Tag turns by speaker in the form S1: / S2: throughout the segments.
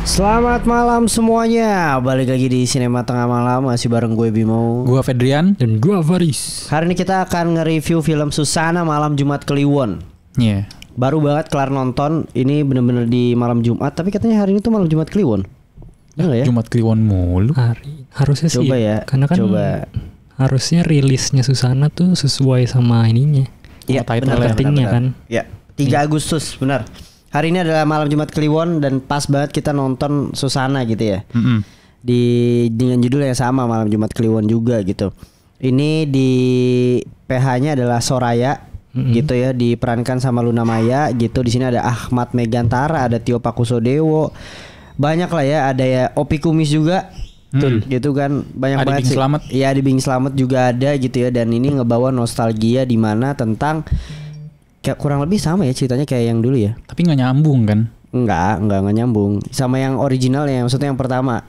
S1: Selamat malam semuanya. Balik lagi di Sinema Tengah Malam. Masih bareng gue Bimo,
S2: Gua Fedrian.
S3: Dan gua Faris.
S1: Hari ini kita akan nge-review film Susana malam Jumat Kliwon.
S2: Iya.
S1: Baru banget kelar nonton. Ini bener-bener di malam Jumat. Tapi katanya hari ini tuh malam Jumat Kliwon. Ya?
S2: Jumat Kliwon mulu.
S3: Harusnya sih.
S1: Coba ya.
S3: Karena kan harusnya rilisnya Susana tuh sesuai sama ininya.
S1: Iya,
S3: marketingnya kan.
S1: Ya, 3 Agustus, benar. Hari ini adalah malam Jumat Kliwon dan pas banget kita nonton Susana gitu ya. Dengan judul yang sama, malam Jumat Kliwon juga gitu. Ini di PH-nya adalah Soraya gitu ya, diperankan sama Luna Maya gitu. Di sini ada Ahmad Megantara, ada Tio Pakusadewo. Banyak lah ya, ada ya Opi Kumis juga. Gitu kan, banyak
S2: ada
S1: banget
S2: Bing
S1: sih.
S2: Slamet.
S1: Iya, di Bing Slamet juga ada gitu ya, dan ini ngebawa nostalgia di mana tentang kayak kurang lebih sama ya ceritanya kayak yang dulu ya.
S2: Tapi nggak nyambung kan?
S1: Enggak nyambung sama yang original ya, maksudnya yang pertama.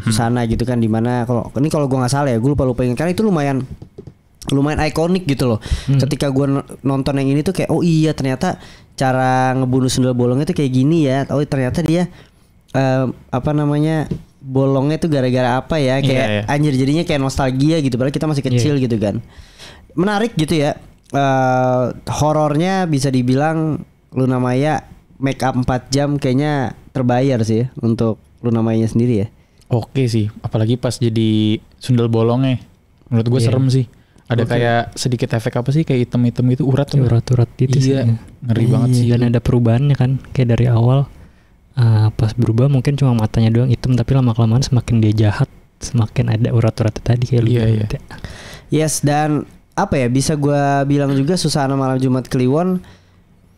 S1: Susana gitu kan, dimana kalau gue nggak salah ya, gue lupa ingat karena itu lumayan ikonik gitu loh. Ketika gue nonton yang ini tuh kayak oh iya ternyata cara ngebunuh sundel bolong itu kayak gini ya. Oh ternyata dia bolongnya tuh gara-gara apa ya, kayak anjir, jadinya kayak nostalgia gitu, padahal kita masih kecil gitu kan. Menarik gitu ya. Horornya bisa dibilang Luna Maya make up 4 jam kayaknya terbayar sih ya untuk Luna Mayanya sendiri ya.
S2: Oke sih, apalagi pas jadi sundel bolongnya. Menurut gue serem sih. Ada kayak sedikit efek apa sih, kayak item-item gitu, urat
S3: gitu sih.
S2: Iya, ngeri banget sih.
S3: Dan ada perubahannya kan, kayak dari awal pas berubah mungkin cuma matanya doang hitam, tapi lama-kelamaan semakin dia jahat, semakin ada urat-uratnya tadi kayak lu.
S2: Iya.
S1: Yes, dan apa ya, bisa gue bilang juga Susana malam Jumat Kliwon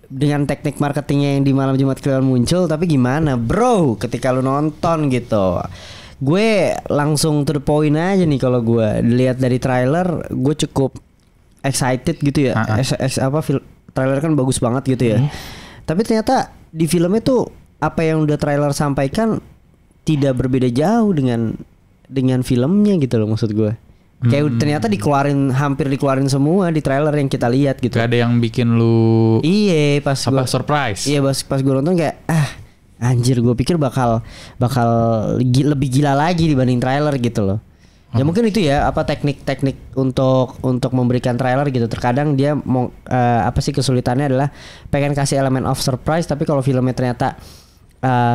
S1: dengan teknik marketingnya yang di malam Jumat Kliwon muncul. Tapi gimana bro, ketika lu nonton gitu, gue langsung to the point aja nih. Kalau gue lihat dari trailer, gue cukup excited gitu ya. Trailer kan bagus banget gitu ya. Tapi ternyata di filmnya tuh apa yang udah trailer sampaikan tidak berbeda jauh dengan filmnya gitu loh, maksud gue. Kayak ternyata hampir dikeluarin semua di trailer yang kita lihat gitu.
S2: Gak ada yang bikin lu
S1: pas
S2: surprise.
S1: Iya, pas gue nonton kayak anjir, gue pikir bakal lebih gila lagi dibanding trailer gitu loh. Ya mungkin itu ya teknik untuk memberikan trailer gitu. Terkadang dia mau kesulitannya adalah pengen kasih elemen of surprise, tapi kalau filmnya ternyata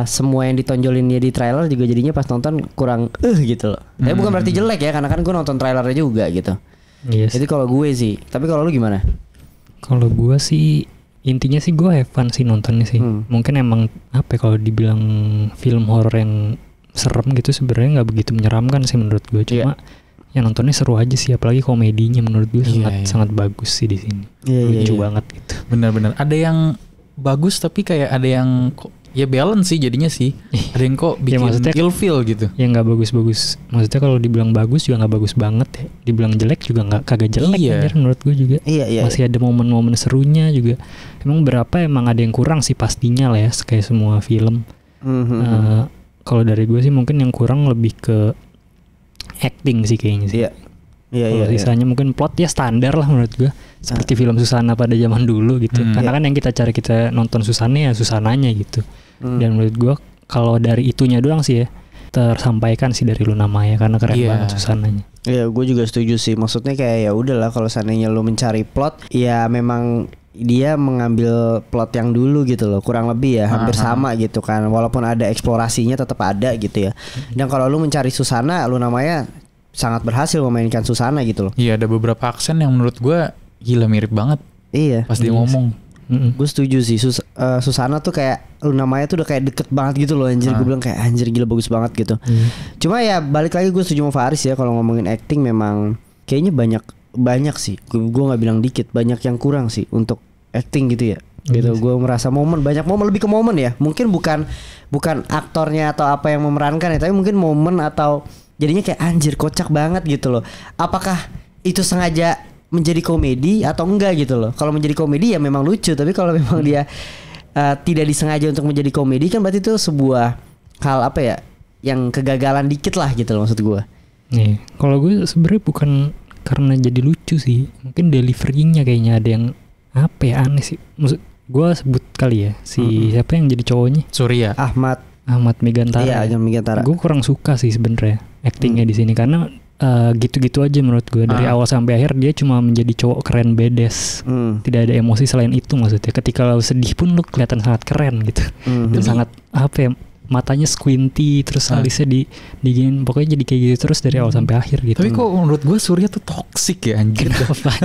S1: semua yang ditonjolin dia di trailer juga jadinya pas nonton kurang gitu loh. Tapi bukan berarti jelek ya, karena kan gue nonton trailernya juga gitu.
S3: Yes.
S1: Jadi kalau gue sih, tapi kalau lu gimana?
S3: Kalau gue sih intinya sih gue have fun sih nontonnya sih. Mungkin emang kalau dibilang film horor yang serem gitu sebenarnya nggak begitu menyeramkan sih menurut gue. Cuma yang nontonnya seru aja sih, apalagi komedinya menurut gue sangat bagus sih di sini. Lucu banget gitu.
S2: Benar-benar. Ada yang bagus tapi kayak ada yang kok ya balance sih jadinya sih. Ada yang kok bikin kill feel gitu.
S3: Ya nggak bagus-bagus. Maksudnya kalau dibilang bagus juga nggak bagus banget ya. Dibilang jelek juga kagak jelek anjir menurut gue juga. Masih ada momen-momen serunya juga. Emang emang ada yang kurang sih pastinya lah ya, kayak semua film. Kalau dari gue sih mungkin yang kurang lebih ke acting sih kayaknya sih. Kalau sisanya mungkin plot ya standar lah menurut gue. Seperti film Susana pada zaman dulu gitu. Karena kan yang kita nonton Susana ya Susananya gitu. Dan menurut gue kalau dari itunya doang sih ya tersampaikan sih dari Luna Maya, karena keren banget Susananya. Iya,
S1: gue juga setuju sih. Maksudnya kayak ya udahlah, kalau seandainya lo mencari plot, ya memang dia mengambil plot yang dulu gitu loh, kurang lebih ya hampir sama gitu kan. Walaupun ada eksplorasinya tetap ada gitu ya. Dan kalau lu mencari Susana, Luna Maya sangat berhasil memainkan Susana gitu loh.
S2: Iya, ada beberapa aksen yang menurut gue gila mirip banget.
S1: Iya.
S2: Pas dia ngomong.
S1: Gue setuju sih. Susana tuh kayak Luna Maya tuh udah kayak deket banget gitu loh anjir. Gue bilang kayak anjir gila bagus banget gitu. Cuma ya balik lagi gue setuju sama Faris ya, kalau ngomongin acting memang kayaknya banyak sih. Gue nggak bilang dikit, banyak yang kurang sih untuk acting gitu ya. Gitu. Gue merasa banyak momen, lebih ke momen ya. Mungkin bukan aktornya atau apa yang memerankan ya, tapi mungkin momen atau jadinya kayak anjir kocak banget gitu loh. Apakah itu sengaja menjadi komedi atau enggak gitu loh. Kalau menjadi komedi ya memang lucu, tapi kalau memang dia tidak disengaja untuk menjadi komedi kan berarti itu sebuah hal yang kegagalan dikit lah gitu loh, maksud gue.
S3: Kalau gue sebenarnya bukan karena jadi lucu sih, mungkin deliverynya kayaknya ada yang aneh sih. Maksud gue sebut kali ya siapa yang jadi cowoknya?
S2: Surya.
S1: Ahmad
S3: Ahmad Megantara.
S1: Iya, Ahmad Megantara.
S3: Gue kurang suka sih sebenarnya actingnya di sini karena gitu-gitu aja menurut gue dari awal sampai akhir dia cuma menjadi cowok keren bedes. Tidak ada emosi selain itu maksudnya. Ketika lo sedih pun lo kelihatan sangat keren gitu. Dan sangat apa ya, matanya squinty terus alisnya diginin, pokoknya jadi kayak gitu terus dari awal sampai akhir gitu.
S2: Tapi kok menurut gue Surya tuh toksik ya anjir.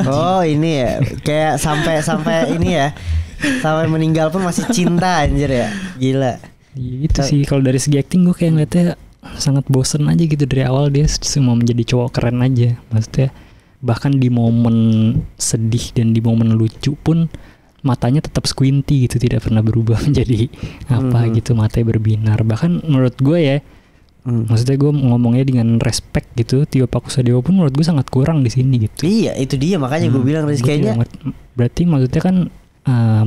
S1: Oh ini ya kayak sampai ini ya, sampai meninggal pun masih cinta anjir ya, gila.
S3: Gitu sih kalau dari segi acting gue kayak ngeliatnya sangat bosen aja gitu dari awal. Dia cuma menjadi cowok keren aja maksudnya. Bahkan di momen sedih dan di momen lucu pun matanya tetap squinty gitu, tidak pernah berubah menjadi apa gitu, matanya berbinar. Bahkan menurut gue ya, maksudnya gue ngomongnya dengan respect gitu, Tio Pakusadewo pun menurut gue sangat kurang di sini gitu.
S1: Iya itu dia makanya gue bilang kayaknya.
S3: Berarti maksudnya kan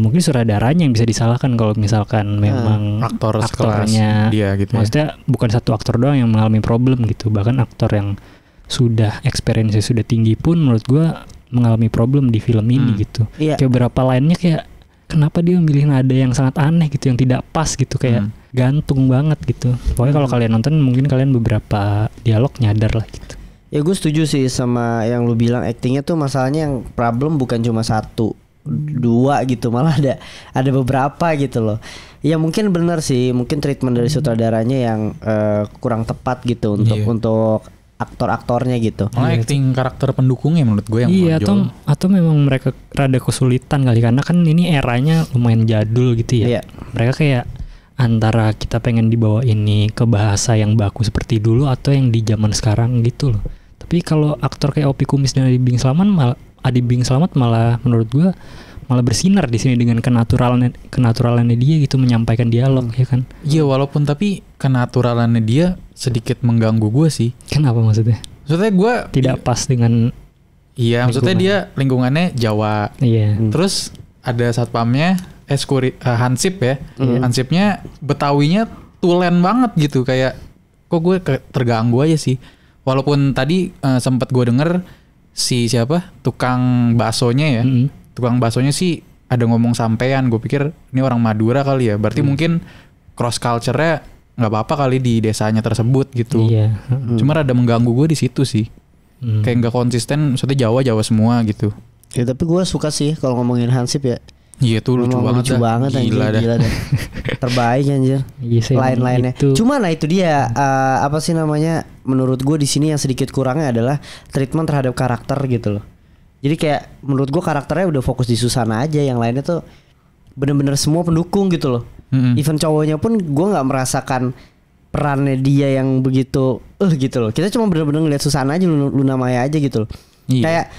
S3: mungkin sutradaranya yang bisa disalahkan kalau misalkan memang aktornya
S2: dia gitu.
S3: Maksudnya bukan satu aktor doang yang mengalami problem gitu, bahkan aktor yang sudah experience sudah tinggi pun menurut gue mengalami problem di film ini gitu. Kayak beberapa lainnya kayak kenapa dia memilih nada yang sangat aneh gitu, yang tidak pas gitu, kayak gantung banget gitu. Pokoknya kalau kalian nonton mungkin kalian beberapa dialog nyadar lah gitu.
S1: Ya gue setuju sih sama yang lu bilang, actingnya tuh masalahnya yang problem bukan cuma 1, 2 gitu, malah ada beberapa gitu loh. Ya mungkin benar sih, mungkin treatment dari sutradaranya yang kurang tepat gitu untuk aktor-aktornya gitu.
S2: Malah acting karakter pendukungnya menurut gue yang
S3: menonjol. Atau memang mereka rada kesulitan kali karena kan ini eranya lumayan jadul gitu ya. Mereka kayak antara kita pengen dibawa ini ke bahasa yang baku seperti dulu atau yang di zaman sekarang gitu loh. Tapi kalau aktor kayak Opi Kumis dan Adi Bing Slamet malah menurut gue malah bersinar di sini dengan kenaturalannya dia gitu menyampaikan dialog ya kan.
S2: Iya walaupun tapi kenaturalannya dia sedikit mengganggu gue sih.
S3: Kenapa maksudnya?
S2: Maksudnya gue
S3: tidak pas dengan.
S2: Iya maksudnya dia lingkungannya Jawa.
S3: Iya.
S2: Terus ada satpamnya Hansip ya. Hansipnya Betawinya tulen banget gitu, kayak kok gue terganggu aja sih. Walaupun tadi sempat gue denger si siapa tukang baksonya ya. Tukang baksonya sih ada ngomong sampean, gue pikir ini orang Madura kali ya. Berarti mungkin cross culture-nya nggak apa-apa kali di desanya tersebut gitu.
S3: Iya.
S2: Cuma rada mengganggu gue di situ sih. Kayak nggak konsisten, maksudnya Jawa semua gitu.
S1: Ya tapi gue suka sih kalau ngomongin Hansip ya.
S2: Iya tuh lucu banget
S1: gila dah. Terbaik anjir. Lain-lainnya. Cuma nah itu dia apa sih namanya? Menurut gue di sini yang sedikit kurangnya adalah treatment terhadap karakter gitu loh. Jadi kayak menurut gue karakternya udah fokus di Susana aja, yang lainnya tuh bener-bener semua pendukung gitu loh. Even cowoknya pun gue nggak merasakan perannya dia yang begitu gitu loh. Kita cuma bener-bener ngeliat Susana aja, Luna Maya aja gitu loh. Kayak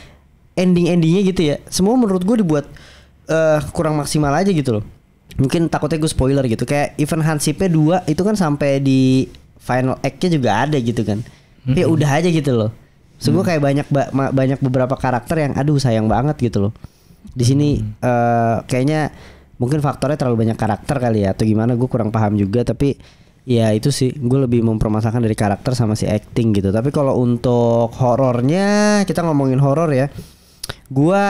S1: endingnya gitu ya. Semua menurut gue dibuat kurang maksimal aja gitu loh. Mungkin takutnya gue spoiler gitu. Kayak even Hansipnya 2 itu kan sampai di final act-nya juga ada gitu kan. Ya udah aja gitu loh. So gue kayak banyak beberapa karakter yang aduh sayang banget gitu loh. Di sini kayaknya mungkin faktornya terlalu banyak karakter kali ya atau gimana, gue kurang paham juga. Tapi ya itu sih, gue lebih mempermasalahkan dari karakter sama si acting gitu. Tapi kalau untuk horornya, kita ngomongin horor ya, gue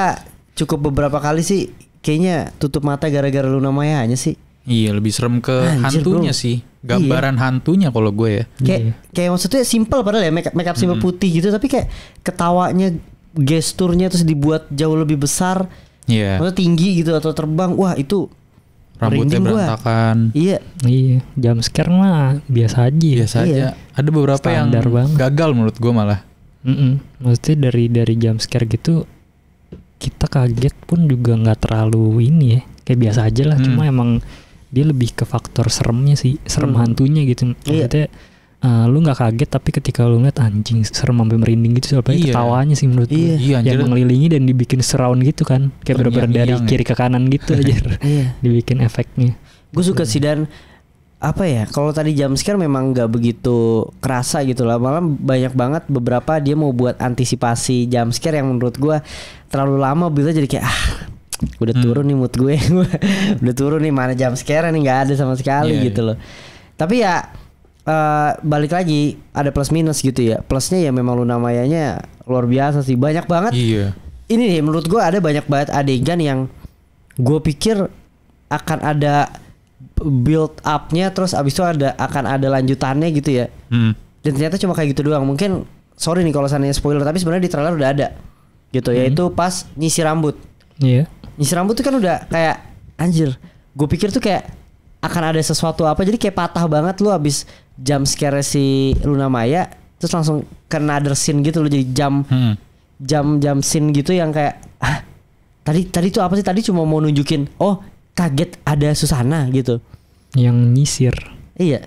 S1: cukup beberapa kali sih kayaknya tutup mata gara-gara Luna Maya aja sih.
S2: Iya lebih serem ke hantunya sih. Gambaran hantunya kalau gue ya.
S1: Kayak maksudnya simple padahal ya, make up simple putih gitu, tapi kayak ketawanya, gesturnya terus dibuat jauh lebih besar.
S2: Iya.
S1: Maksudnya tinggi gitu atau terbang. Wah itu
S2: rambutnya berantakan.
S3: Iya. Jump scare mah biasa aja.
S2: Ada beberapa standar yang banget. Gagal menurut gue malah.
S3: Maksudnya dari jump scare gitu kita kaget pun juga nggak terlalu ini ya. Kayak biasa aja lah. Cuma emang dia lebih ke faktor seremnya sih, serem hantunya gitu. Maksudnya lu nggak kaget tapi ketika lu ngeliat anjing serem sampai merinding gitu, sampai ketawanya sih menurut gue. Yang mengelilingi dan dibikin surround gitu kan, kayak bener-bener dari kiri ke kanan gitu aja. Dibikin efeknya.
S1: Gue suka sih, dan apa ya, kalau tadi jump scare memang nggak begitu kerasa gitu lah, malah banyak banget beberapa dia mau buat antisipasi jump scare yang menurut gue terlalu lama, bila jadi kayak udah turun nih mood gue udah turun nih, mana jump scare nih, nggak ada sama sekali gitu loh. Tapi ya balik lagi ada plus minus gitu ya. Plusnya ya memang Luna Mayanya luar biasa sih, banyak banget. Ini nih menurut gue ada banyak banget adegan yang gue pikir akan ada build up-nya, terus abis itu akan ada lanjutannya gitu ya. Dan ternyata cuma kayak gitu doang. Mungkin sorry nih kalau seandainya spoiler, tapi sebenarnya di trailer udah ada gitu. Yaitu pas nyisir rambut.
S3: Iya.
S1: Nyisir rambut tuh kan udah kayak anjir. Gue pikir tuh kayak akan ada sesuatu apa, jadi kayak patah banget lu abis jump scare si Luna Maya, terus langsung ke another scene gitu loh, jadi jump scene gitu yang kayak tadi tuh apa sih, tadi cuma mau nunjukin kaget ada Susana gitu
S3: yang nyisir.
S1: Iya,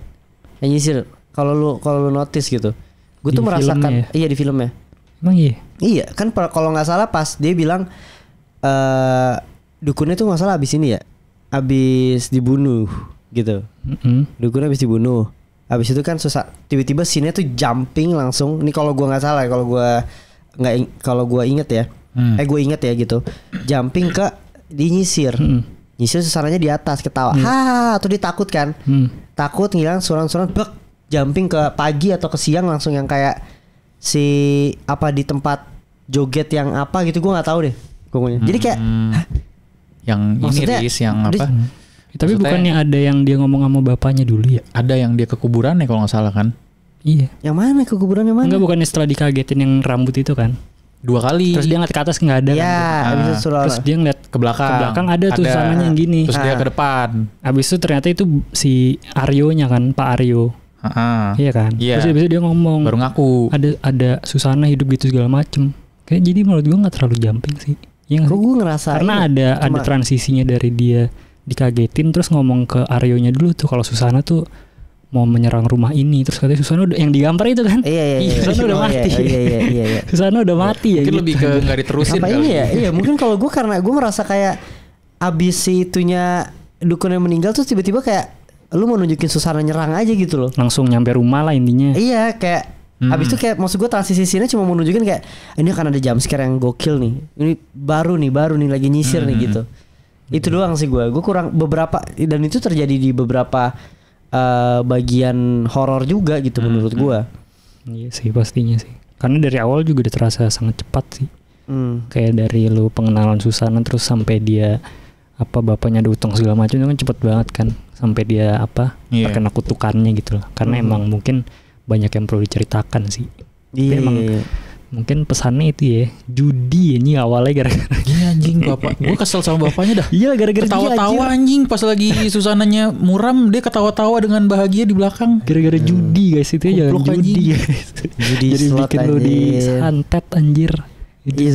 S1: yang nyisir. Kalau lu notice gitu, gue tuh merasakan
S3: ya?
S1: Iya di filmnya.
S3: Emang iya
S1: kan kalau nggak salah pas dia bilang dukunnya tuh nggak salah abis ini ya, abis dibunuh gitu. Dukunnya abis dibunuh, abis itu kan tiba-tiba scene-nya tuh jumping langsung. Ini kalau gua nggak salah, kalau gua inget ya, gue inget ya gitu, jumping ke dinyisir. Nyisir Susananya di atas ketawa, tuh dia takut kan, takut ngilang suran-suran, jumping ke pagi atau ke siang langsung yang kayak si apa di tempat joget yang apa gitu, gue nggak tahu deh pokoknya. Jadi kayak
S2: yang ini yang apa?
S3: Tapi bukannya ada yang dia ngomong sama bapaknya dulu ya?
S2: Ada yang dia ke kuburannya kalau nggak salah kan?
S3: Iya.
S1: Yang mana ke kuburannya mana?
S3: Enggak, bukannya setelah dikagetin yang rambut itu kan?
S2: 2 kali.
S3: Terus dia ngeliat ke atas nggak ada kan?
S1: Terus
S3: dia ngeliat
S2: ke belakang
S3: ada tuh sananya yang gini.
S2: Terus dia ke depan.
S3: Abis itu ternyata itu si Aryo-nya kan, Pak Aryo. Iya kan?
S2: Yeah.
S3: Terus abis itu dia ngomong,
S2: baru ngaku
S3: ada Susana hidup gitu segala macem. Kayak jadi menurut gue nggak terlalu jumping sih.
S1: Kok gue ngerasa
S3: karena ada transisinya dari dia dikagetin terus ngomong ke Aryo-nya dulu tuh kalau Susana tuh mau menyerang rumah ini, terus katanya Susana udah yang digambar itu kan?
S1: Iya.
S3: Susana udah mati. Iya. Susana udah mati ya.
S2: Mungkin
S3: gitu.
S2: lebih ke nggak diterusin
S1: apa ini ya? Iya mungkin kalau gue karena gue merasa kayak abis si itunya dukun yang meninggal tuh tiba-tiba kayak lu mau nunjukin Susana nyerang aja gitu loh.
S3: Langsung nyampe rumah lah intinya.
S1: Iya kayak abis itu kayak maksud gue transisi scene cuma mau nunjukin kayak ini akan ada jump scare yang gokil nih. Ini baru nih lagi nyisir nih gitu. Itu doang sih gue kurang beberapa, dan itu terjadi di beberapa bagian horor juga gitu menurut gue.
S3: Iya sih pastinya sih. Karena dari awal juga udah terasa sangat cepat sih. Kayak dari lu pengenalan Susana terus sampai dia apa bapaknya ada utang segala macam itu kan cepet banget kan, sampai dia terkena kutukannya gitu loh. Karena emang mungkin banyak yang perlu diceritakan sih. Tapi emang mungkin pesannya itu ya judi ini awalnya gara-gara
S2: anjing bapak. Gue kesel sama bapaknya dah.
S3: Iya gara-gara
S2: ketawa-tawa anjing pas lagi Susananya muram dia ketawa-tawa dengan bahagia di belakang.
S3: Gara-gara judi guys, itu ya jangan judi guys.
S1: Judi
S3: jadi bikin lo disantet anjir.
S1: Iya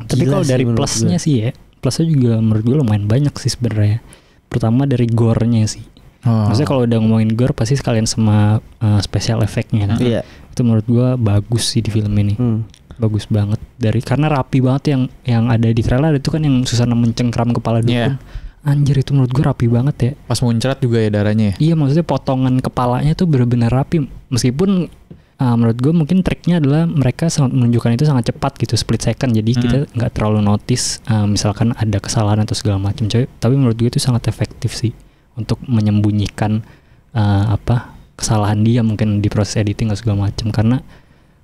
S3: tapi kalau dari plusnya sih ya, plusnya juga menurut gue lumayan banyak sih sebenarnya. Pertama dari gore-nya sih. Maksudnya kalau udah ngomongin gore pasti sekalian sama special effect-nya kan.
S1: Iya.
S3: Itu menurut gue bagus sih di film ini. Bagus banget karena rapi banget yang ada di trailer itu kan, yang Susana mencengkram kepala dukun. Anjir itu menurut gue rapi banget ya.
S2: Pas muncrat juga ya darahnya ya.
S3: Iya maksudnya potongan kepalanya tuh benar-benar rapi. Meskipun menurut gue mungkin triknya adalah mereka sangat menunjukkan itu sangat cepat gitu, split second. Jadi kita nggak terlalu notice misalkan ada kesalahan atau segala macam. Tapi menurut gue itu sangat efektif sih untuk menyembunyikan kesalahan dia mungkin di proses editing atau segala macam, karena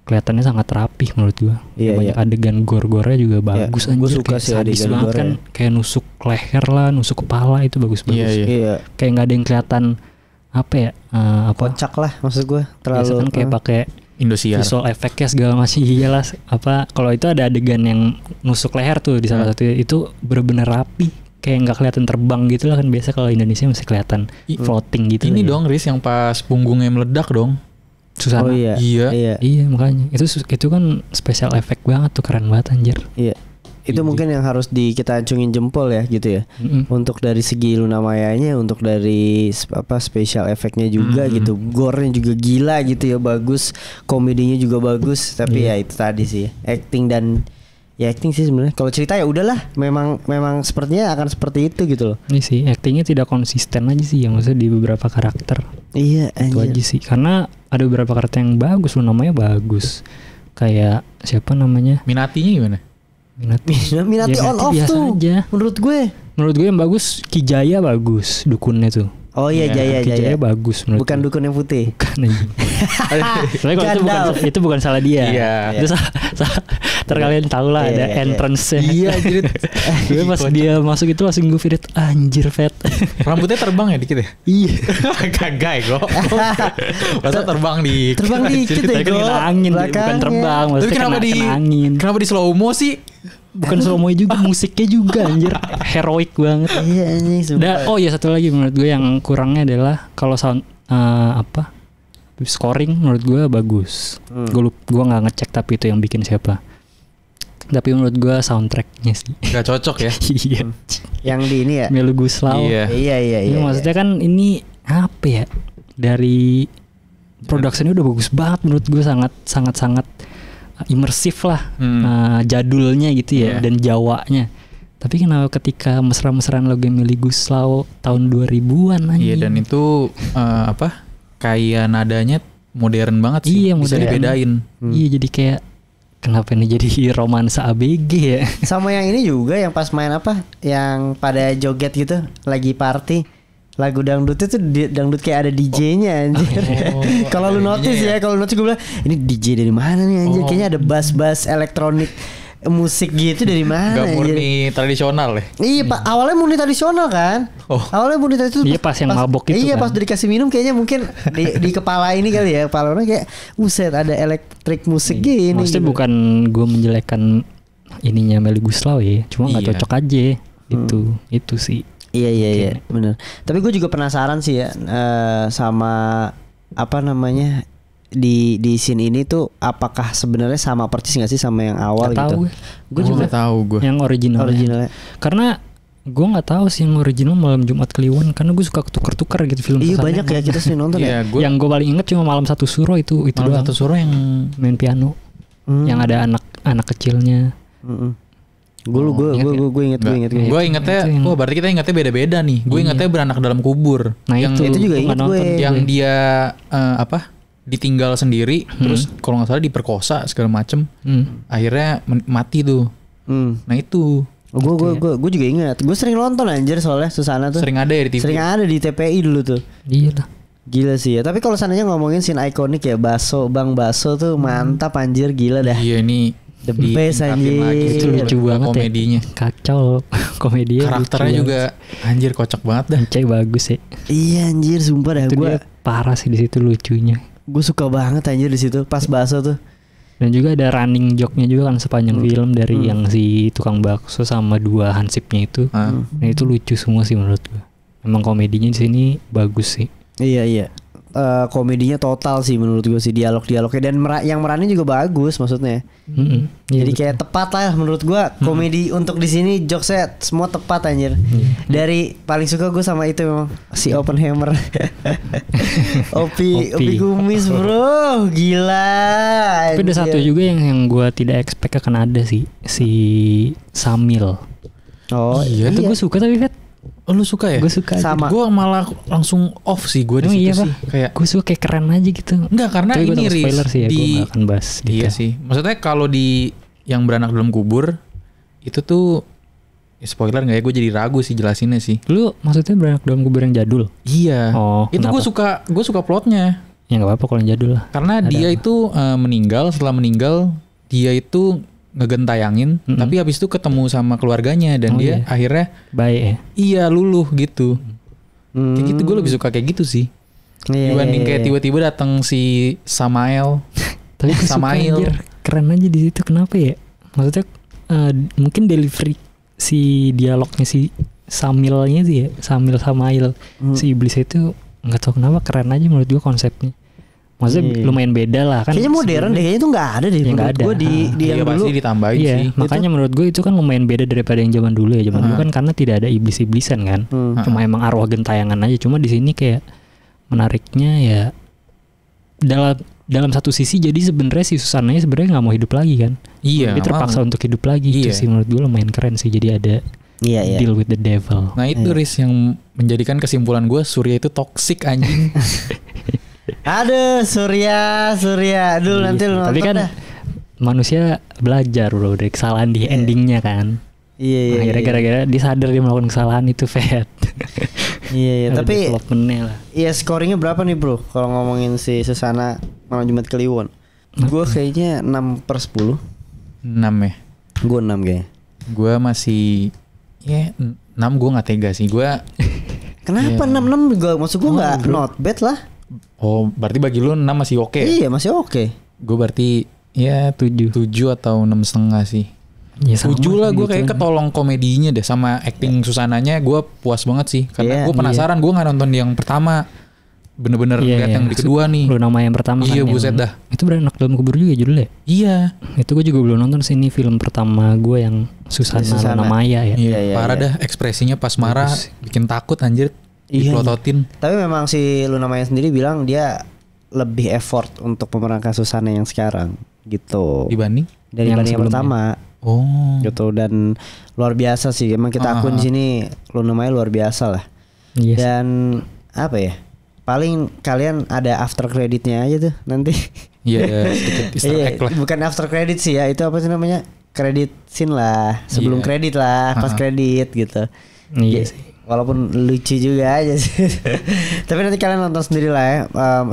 S3: kelihatannya sangat rapih menurut gua. Banyak adegan gore-gore juga bagus.
S1: Gue suka sih
S3: sadis banget kan, kayak nusuk leher lah, nusuk kepala itu bagus-bagus.
S1: Iya.
S3: Kayak nggak ada yang kelihatan
S1: kocak lah maksud gue, terlalu
S3: kan kayak pakai
S2: Indosiar
S3: visual efeknya segala macam. Iyalah kalau itu ada adegan yang nusuk leher tuh di salah satu itu bener-bener rapi. Kayak nggak kelihatan terbang gitu lah kan, biasa kalau Indonesia masih kelihatan floating gitu.
S2: Ini dong Riz yang pas punggungnya meledak dong.
S3: Susana.
S1: Oh iya.
S3: Iya makanya itu kan special effect banget tuh, keren banget anjir.
S1: Iya. Itu mungkin yang harus kita acungin jempol ya gitu ya. Untuk dari segi Luna Maya-nya, untuk dari special effect-nya juga gitu. Gore-nya juga gila gitu ya, bagus. Komedinya juga bagus, tapi ya itu tadi sih acting sih sebenarnya. Kalau cerita ya udahlah, memang sepertinya akan seperti itu gitu loh.
S3: Ini sih actingnya tidak konsisten aja sih, yang maksudnya di beberapa karakter.
S1: Iya,
S3: itu aja sih. Karena ada beberapa karakter yang bagus, namanya bagus. Kayak siapa namanya?
S2: Minatinya gimana?
S1: Minati on off tuh aja. Menurut gue yang
S3: bagus Kijaya bagus, dukunnya tuh.
S1: Oh iya, Jaya
S3: bagus menurut
S1: bukan dukun yang putih.
S3: Bukan aja. Soalnya kalau itu bukan salah dia.
S2: Iya.
S3: Itu Ntar kalian tahu lah ada entrance-nya.
S2: Iya jadi
S3: gue pas dia masuk itu langsung gue feel anjir Fat.
S2: Rambutnya terbang ya dikit ya?
S3: Iya.
S2: Kagak ya kok. Masa terbang dikit?
S1: Terbang dikit ya
S3: Kena angin, bukan terbang.
S2: Tapi kenapa
S3: angin?
S2: Kenapa di slow mo sih?
S3: Bukan slow mo juga, musiknya juga anjir heroik banget.
S1: Iya anjing.
S3: Oh iya satu lagi menurut gue yang kurangnya adalah kalau sound scoring menurut gue bagus. Gue nggak ngecek tapi itu yang bikin siapa. Tapi menurut gue soundtracknya sih
S2: nggak cocok ya.
S3: Iya.
S1: Yang di ini ya.
S3: Melu Guslau.
S1: Iya.
S3: Maksudnya kan ini apa ya? Dari produksinya udah bagus banget menurut gue, sangat imersif lah, jadulnya gitu ya, dan Jawanya. Tapi kenapa ketika mesra-mesraan lagu Meli Guslau tahun 2000-an aja.
S2: Iya, dan itu kayak nadanya modern banget sih.
S3: Iya,
S2: bisa
S3: modern.
S2: dibedain.
S3: Iya, jadi kayak kenapa ini jadi romansa ABG ya?
S1: Sama yang ini juga yang pas main yang pada joget gitu, lagi party. Lagu dangdutnya tuh dangdut kayak ada DJ-nya anjir. Kalau lu notice ya, kalau notice gue bilang ini DJ dari mana nih anjir? Kayaknya ada bass elektronik musik gitu dari mana?
S2: Gak murni tradisional ya?
S1: Iya Pak, awalnya murni tradisional kan? Awalnya murni tradisional.
S3: Iya pas yang mabok itu.
S1: Iya
S3: kan?
S1: pas dikasih minum kayaknya mungkin di kepala ini kali ya, kepala orang kayak buset ada elektrik musik gini.
S3: Maksudnya
S1: gitu.
S3: bukan gue menjelekkan ininya Meli Guslau ya, cuma nggak cocok aja itu sih.
S1: Iya benar. Tapi gue juga penasaran sih ya sama di scene ini tuh apakah sebenarnya sama persis nggak sih sama yang awal
S3: gak
S1: gitu?
S3: Gue juga
S2: tahu gue.
S3: Yang originalnya. Karena gue nggak tahu sih yang original Malam Jumat Kliwon, karena gue suka tuker-tuker gitu film.
S1: Iya banyak ya kita sih nonton ya.
S3: Yang gue paling inget cuma Malam Satu Suro itu
S2: Malam Satu Suro yang
S3: main piano, yang ada anak kecilnya.
S1: Gue inget.
S2: Gue ingetnya, berarti kita ingetnya beda-beda nih. Gue ingetnya Beranak Dalam Kubur.
S3: Nah
S2: yang
S3: itu
S1: juga inget gue.
S2: Yang dia ditinggal sendiri, terus kalau nggak salah diperkosa segala macem, akhirnya mati tuh. Nah itu.
S1: Gue juga ingat. Gue sering nonton anjir soalnya Susana tuh.
S2: Sering ada ya di TV.
S1: Sering ada di TPI dulu tuh.
S3: Iya lah.
S1: Gila sih ya. Tapi kalau sananya ngomongin scene ikonik ya, Bang Baso tuh mantap anjir, gila dah.
S2: Iya ini
S1: the best anjir.
S3: Itu lucu banget
S2: komedinya.
S3: Kacau komedinya.
S2: Karakternya juga anjir kocak banget dah.
S3: Cek bagus ya.
S1: Iya anjir sumpah dah gue.
S3: Parah sih di situ lucunya.
S1: Gue suka banget anjir di situ pas Baso tuh.
S3: Dan juga ada running joke-nya juga kan sepanjang film dari yang si tukang bakso sama dua hansipnya itu. Nah itu lucu semua sih menurut gue. Emang komedinya di sini bagus sih.
S1: Iya. Komedinya total sih menurut gue sih, dialognya dan yang meranin juga bagus maksudnya. Jadi betul. Kayak tepat lah menurut gue komedi untuk di sini, jokesnya semua tepat anjir. Dari paling suka gue sama itu memang si Oppenheimer. Opi Kumis bro, gila.
S3: Tapi ada satu juga yang gue tidak expect akan ada sih, si Samil.
S1: Oh iya.
S3: Itu gue suka tapi Fet.
S2: Oh lu suka ya?
S3: Gue suka.
S1: Sama.
S2: Gue malah langsung off sih gue di situ
S3: iya,
S2: sih. Kayak
S3: gue suka kayak keren aja gitu.
S2: Enggak karena
S3: tapi
S2: ini
S3: spoiler sih ya, gue gak akan bahas.
S2: Iya sih. Maksudnya kalau di yang Beranak Dalam Kubur itu tuh spoiler nggak ya? Gue jadi ragu sih jelasinnya sih.
S3: Lu maksudnya Beranak Dalam Kubur yang jadul?
S2: Iya.
S3: Oh.
S2: Itu gue suka plotnya.
S3: Ya nggak apa-apa kalau yang jadul lah.
S2: Karena dia itu meninggal. Setelah meninggal dia itu ngegentayangin, tapi habis itu ketemu sama keluarganya dan dia akhirnya
S3: baik ya.
S2: Iya luluh gitu. Kayak gitu gue lebih suka kayak gitu sih. Dibanding kayak tiba-tiba datang si Samael.
S3: Tapi Samael keren aja di situ, kenapa ya? Maksudnya mungkin delivery si dialognya si Samilnya sih ya, Samael si iblis itu nggak tahu kenapa keren aja menurut gue konsepnya. Maksudnya lumayan beda lah kan.
S1: Kayaknya modern deh, kayaknya itu nggak ada deh menurut gue di yang dulu.
S2: Pasti ditambahin sih.
S3: Makanya menurut gue itu kan lumayan beda daripada yang zaman dulu ya. Zaman dulu kan karena tidak ada iblis-iblisan kan. Cuma emang arwah gentayangan aja. Cuma di sini kayak menariknya ya dalam satu sisi jadi sebenarnya si Susananya sebenarnya nggak mau hidup lagi kan.
S2: Iya.
S3: Dia terpaksa untuk hidup lagi. Itu sih menurut gue lumayan keren sih. Jadi ada deal with the devil.
S2: Nah itu Riz yang menjadikan kesimpulan gue Surya itu toxic anjing.
S1: Aduh Surya dulu nanti lu nonton.
S3: Tapi kan manusia belajar bro dari kesalahan di endingnya kan.
S1: Iya.
S3: Akhirnya gara-gara dia sadar dia melakukan kesalahan itu Fet.
S1: Iya. Tapi
S3: developmentnya lah.
S1: Iya scoringnya berapa nih bro? Kalau ngomongin si Susana Malam Jumat Kliwon, gue kayaknya 6/10.
S2: 6 ya.
S1: Gue 6 kayaknya.
S2: Gue masih 6 gue nggak tega sih. Gue
S1: kenapa 6 juga? Maksud gue nggak not bad lah.
S2: Oh berarti bagi lu 6 masih oke?
S1: Iya masih oke.
S2: Gue berarti 7 atau 6,5 sih. Ya 7 lah gue kayak ketolong komedinya deh sama acting Susananya gue puas banget sih. Karena gue penasaran gue gak nonton yang pertama. Bener-bener lihat yang di kedua nih.
S3: Lu nama yang pertama
S2: kan. Iya buset dah.
S3: Itu Beranak Dalam Kubur juga judulnya?
S2: Iya.
S3: Itu gue juga belum nonton sih, ini film pertama gue yang Susana Luna Maya ya.
S2: Iya, parah dah ekspresinya pas marah bikin takut anjir. Diplototin.
S1: Tapi memang si Luna Maya sendiri bilang dia lebih effort untuk memerankan Susana yang sekarang gitu.
S2: Dibanding
S1: yang pertama.
S2: Oh.
S1: Gitu, dan luar biasa sih. Emang kita akuin di sini Luna Maya luar biasa lah.
S3: Yes.
S1: Dan apa ya? Paling kalian ada after creditnya aja tuh nanti.
S2: Iya, sedikit easter egg lah.
S1: Bukan after credit sih ya, itu apa sih namanya? Credit scene lah, sebelum kredit lah, pas kredit gitu.
S3: Iya sih.
S1: Walaupun lucu juga aja sih. Tapi nanti kalian nonton sendiri lah ya.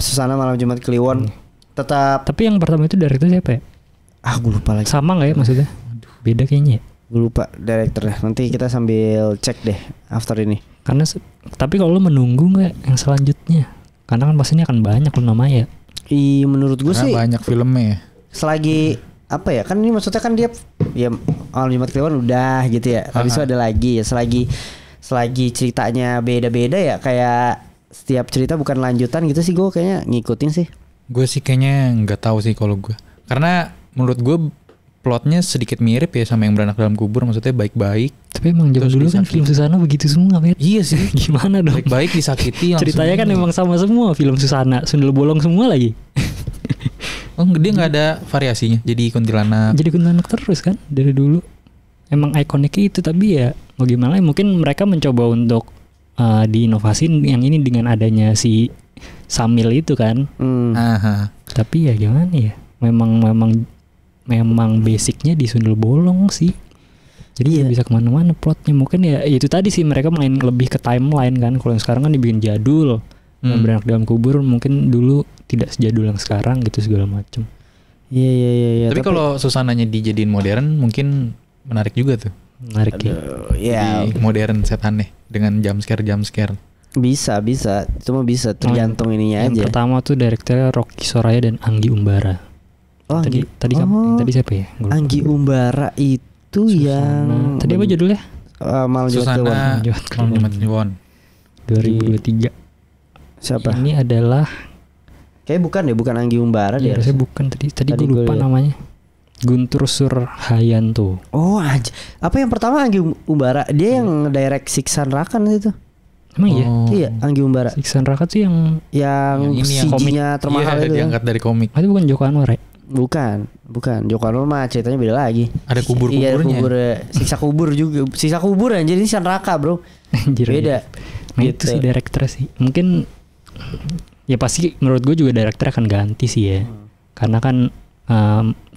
S1: Susana Malam Jumat Kliwon. Tetap.
S3: Tapi yang pertama itu direktur siapa ya?
S1: Gue lupa lagi.
S3: Sama nggak ya maksudnya? Beda kayaknya.
S1: Gue lupa direkturnya. Nanti kita sambil cek deh after ini.
S3: Karena tapi kalau lu menunggu nggak yang selanjutnya? Karena kan pastinya akan banyak Luna Maya.
S1: Menurut gue sih
S2: banyak filmnya ya.
S1: Selagi apa ya? Kan ini maksudnya kan dia ya Malam Jumat Kliwon udah gitu ya. Habis itu ada lagi ya. Selagi ceritanya beda-beda ya, kayak setiap cerita bukan lanjutan gitu sih, gue kayaknya ngikutin sih.
S2: Gue sih kayaknya nggak tahu sih kalau gue. Karena menurut gue plotnya sedikit mirip ya sama yang Beranak Dalam Kubur, maksudnya baik-baik.
S3: Tapi emang zaman dulu kan film Susana begitu semua, Bet.
S2: Iya sih.
S3: Gimana dong?
S2: Baik-baik disakiti langsung.
S3: Ceritanya kan emang sama semua film Susana, sundel bolong semua lagi.
S2: Oh, dia nggak ada variasinya. Jadi kuntilanak.
S3: Jadi kuntilanak terus kan dari dulu. Emang ikoniknya itu, tapi ya mau gimana? Mungkin mereka mencoba untuk diinovasin yang ini dengan adanya si Samil itu kan. Tapi ya gimana ya? Memang basicnya di sundel bolong sih. Jadi ya bisa kemana-mana plotnya. Mungkin ya itu tadi sih, mereka main lebih ke timeline kan. Kalau yang sekarang kan dibikin jadul. Beranak Dalam Kubur mungkin dulu tidak sejadul yang sekarang gitu segala macam.
S1: Iya.
S2: Tapi kalau Susananya dijadiin modern mungkin menarik juga tuh.
S3: Menarik ya.
S2: Modern setannya dengan jump scare.
S1: Bisa. Itu mah bisa tergantung ininya
S3: yang
S1: aja.
S3: Yang pertama tuh direkturnya Rocky Soraya dan Anggi Umbara. Tadi siapa ya?
S1: Anggi Umbara itu Susana.
S3: Tadi apa judulnya?
S1: Malam
S2: Jumat Kliwon
S3: 2023.
S1: Siapa?
S3: Ini adalah
S1: kayak bukan Anggi Umbara deh.
S3: Harusnya bukan tadi gue lupa namanya. Guntur Surhayanto.
S1: Oh aja. Apa yang pertama Anggi Umbara? Dia yang direct Siksan Rakan itu.
S3: Emang iya?
S1: Iya, Anggi Umbara.
S3: Siksan Rakan sih yang
S1: CG-nya termahal itu.
S2: Diangkat dari komik.
S3: Itu bukan Joko Anwar ya?
S1: Bukan. Joko Anwar mah ceritanya beda lagi.
S2: Ada kubur-kuburnya.
S1: Iya, siksa kubur juga. Siksa kubur anjir, ini Sanraka, Bro. Beda.
S3: Nah, itu sih direktur sih. Mungkin ya pasti menurut gue juga direktur akan ganti sih ya. Karena kan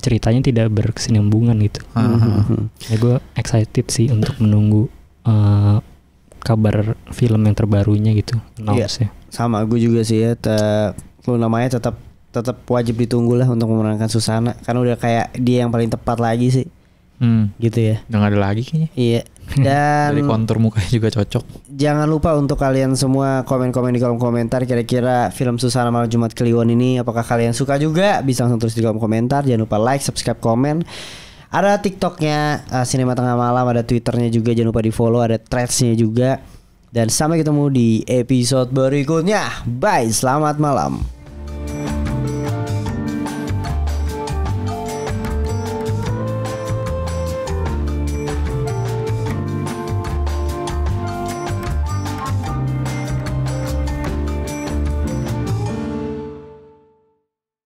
S3: ceritanya tidak berkesinambungan gitu. Ya gue excited sih untuk menunggu kabar film yang terbarunya gitu.
S1: Iya. Sama gue juga sih ya. Luna Maya tetap wajib ditunggu lah untuk memerankan Susana, karena udah kayak dia yang paling tepat lagi sih. Gitu ya.
S2: Udah gak ada lagi kayaknya.
S1: Iya. Dan
S2: dari kontur mukanya juga cocok.
S1: Jangan lupa untuk kalian semua komen-komen di kolom komentar, kira-kira film Susana Malam Jumat Kliwon ini apakah kalian suka juga? Bisa langsung tulis di kolom komentar. Jangan lupa like, subscribe, komen. Ada TikToknya Sinema Tengah Malam, ada Twitternya juga, jangan lupa di follow, ada threadsnya juga. Dan sampai ketemu di episode berikutnya. Bye, selamat malam.